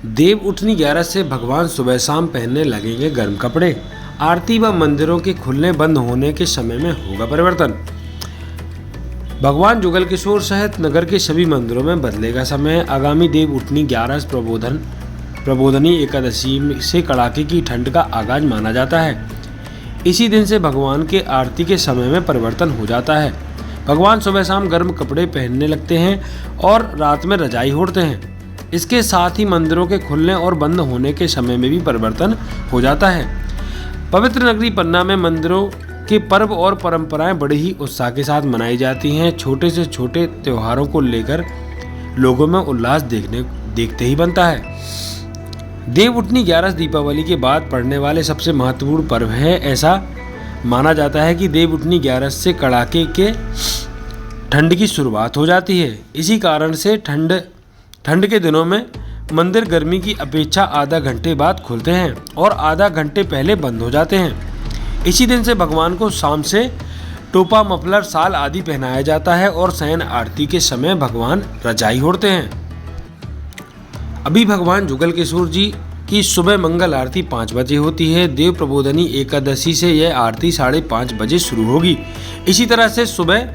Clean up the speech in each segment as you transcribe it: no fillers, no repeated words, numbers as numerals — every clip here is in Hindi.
देव उठनी 11 से भगवान सुबह शाम पहनने लगेंगे गर्म कपड़े। आरती व मंदिरों के खुलने बंद होने के समय में होगा परिवर्तन। भगवान जुगल किशोर सहित नगर के सभी मंदिरों में बदलेगा समय। आगामी देव उठनी 11 प्रबोधनी एकादशी से कड़ाके की ठंड का आगाज माना जाता है। इसी दिन से भगवान के आरती के समय में परिवर्तन हो जाता है। भगवान सुबह शाम गर्म कपड़े पहनने लगते हैं और रात में रजाई ओढ़ते हैं। इसके साथ ही मंदिरों के खुलने और बंद होने के समय में भी परिवर्तन हो जाता है। पवित्र नगरी पन्ना में मंदिरों के पर्व और परंपराएं बड़े ही उत्साह के साथ मनाई जाती हैं। छोटे से छोटे त्योहारों को लेकर लोगों में उल्लास देखते ही बनता है। देव उठनी 11 दीपावली के बाद पड़ने वाले सबसे महत्वपूर्ण पर्व है। ऐसा माना जाता है कि देव उठनी 11 से कड़ाके के ठंड की शुरुआत हो जाती है। इसी कारण से ठंड के दिनों में मंदिर गर्मी की अपेक्षा आधा घंटे बाद खुलते हैं और आधा घंटे पहले बंद हो जाते हैं। इसी दिन से भगवान को शाम से टोपा, मफलर, शाल आदि पहनाया जाता है और शयन आरती के समय भगवान रजाई ओढ़ते हैं। अभी भगवान जुगल किशोर जी की सुबह मंगल आरती 5 बजे होती है। देव प्रबोधनी एकादशी से यह आरती 5:30 बजे शुरू होगी। इसी तरह से सुबह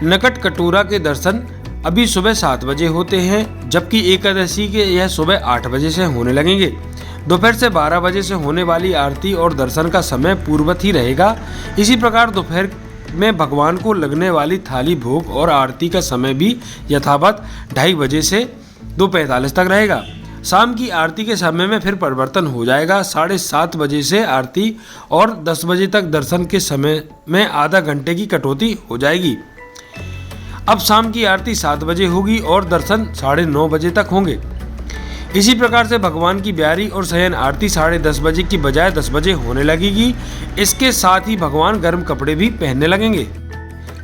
नकट कटोरा के दर्शन अभी सुबह 7 बजे होते हैं, जबकि एकादशी के यह सुबह 8 बजे से होने लगेंगे। दोपहर से 12 बजे से होने वाली आरती और दर्शन का समय पूर्ववत ही रहेगा। इसी प्रकार दोपहर में भगवान को लगने वाली थाली भोग और आरती का समय भी यथावत 2:30 बजे से 2:45 तक रहेगा। शाम की आरती के समय में फिर परिवर्तन हो जाएगा। 7:30 बजे से आरती और 10 बजे तक दर्शन के समय में आधा घंटे की कटौती हो जाएगी। अब शाम की आरती 7 बजे होगी और दर्शन 9:30 बजे तक होंगे। इसी प्रकार से भगवान की ब्यारी और शयन आरती 10:30 बजे की बजाय 10 बजे होने लगेगी। इसके साथ ही भगवान गर्म कपड़े भी पहनने लगेंगे।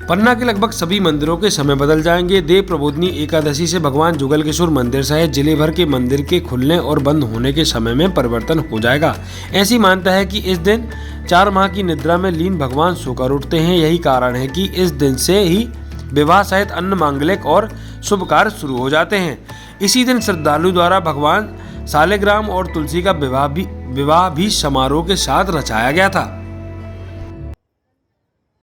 पन्ना के लगभग सभी मंदिरों के समय बदल जाएंगे। देव प्रबोधनी एकादशी से भगवान जुगल किशोर मंदिर सहित जिले भर के मंदिर के खुलने और बंद होने के समय में परिवर्तन हो जाएगा। ऐसी मानता है कि इस दिन 4 माह की निद्रा में लीन भगवान सोकर उठते हैं। यही कारण है कि इस दिन से ही विवाह सहित अन्य मांगलिक और शुभ कार्य शुरू हो जाते हैं। इसी दिन श्रद्धालु द्वारा भगवान सालिग्राम और तुलसी का विवाह भी समारोह के साथ रचाया गया था।